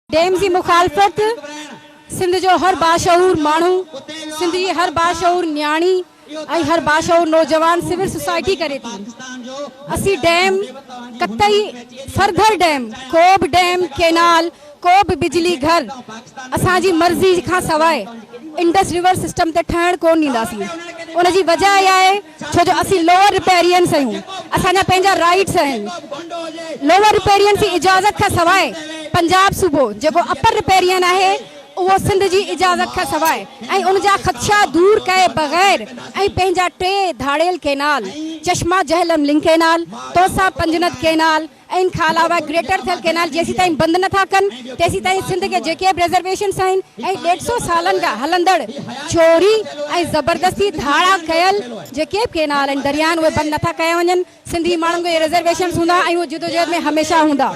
Dam की मुखालफत सिंध जो हर बाशऊर मानू, सिंध की हर बाशऊर न्याणी ऐं हर बाशऊर नौजवान सिविल सोसाइटी करे थी। असी डैम कतई फर्दर डैम को भी डैम केनाल को भी बिजली घर असांजी मर्ज़ी खां सवाइ इंडस रिवर सिस्टम ते ठहण कोन ॾींदासीं। उन जी वजह इहा आहे छो जो असी लोअर रिपेरियंस आहियूं, असांजा पंहिंजा राइट्स आहिनि। लोअर रिपेरियंस जी इजाज़त खां सवाइ पंजाब सूबो जेको अपर रिपेरियन आहे वो सिंध की इजाज़त का सवाइ ऐं उन जा ख़दशा दूर कए बग़ैर ऐं पंहिंजा टे धाड़ेल केनाल चश्मा जहलम लिंक केनाल, तोसा पंजनत केनाल ऐं इन खां अलावा ग्रेटर थियल केनाल जेसी ताईं बंद नथा कनि तेसी ताईं सिंध के जेके बि रिजर्वेशन्स आहिनि ऐं 150 सालनि खां हलंदड़ चोरी ऐं ज़बरदस्ती धाड़ा कयल जेके बि केनाल आहिनि दरियान उहे बंदि नथा कया वञनि। सिंधी माण्हुनि खे रिजर्वेशन्स हूंदा ऐं उहे जदोजहद में हमेशा हूंदा।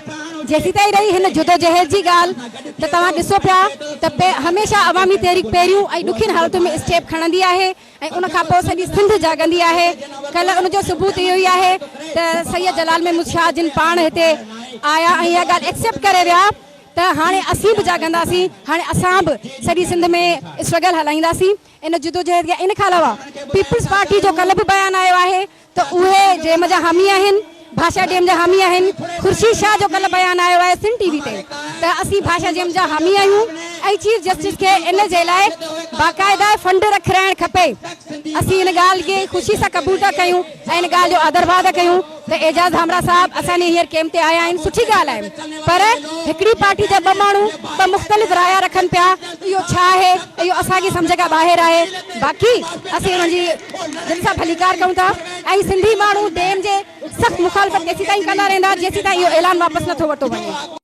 जेसी ताईं रही हिन जदोजहद जी ॻाल्हि त तव्हां ॾिसो पिया त हमेशा अवामी तहरीक पहिरियों ऐं ॾुखियुनि हालतुनि में स्टेप खणंदी आहे ऐं उन खां पोइ सॼी सिंध जाॻंदी आहे। कल्ह उनजो सबूत इहो ई आहे त सैयद जलाल महमूद शाह जिन पाण हिते आया ऐं इहा ॻाल्हि एक्सेप्ट करे विया त हाणे असीं बि जाॻंदासीं, हाणे असां बि सॼी सिंध में स्ट्रगल हलाईंदासीं इन जदोजहद खे। इन खां अलावा पीपल्स पार्टी जो कल्ह बि बयानु आयो आहे त उहे डेम जा हामी आहिनि, भाषा डेम जा हामी आहिनि। खुर्शीद शाह जो कल्ह बयानु आयो आहे सिंध टीवी ते त असीं भाषा डेम जा हामी आहियूं ऐं चीफ जस्टिस खे इन जे लाइ बाक़ाइदा फंड रखाइणु खपे। असीं इन ॻाल्हि खे ख़ुशी सां क़बूल था कयूं ऐं इन ॻाल्हि जो आदरवाद कयूं त एजाज़ हमरा साहब असांजे हींअर कैम्प ते आया आहिनि, सुठी ॻाल्हि आहे। पर हिकिड़ी पार्टी जा ॿ माण्हू ॿ मुख़्तलिफ़ राया रखनि पिया, इहो छा आहे, इहो असांजी सम्झ खां ॿाहिरि आहे। बाक़ी असीं हुननि जी दिलि सां भलीकार कयूं था ऐं सिंधी माण्हू डेम जे सख़्तु मुखालफ़त जेसीं ताईं कंदा रहंदा जेसीं ताईं इहो ऐलान वापसि नथो वरितो वञे।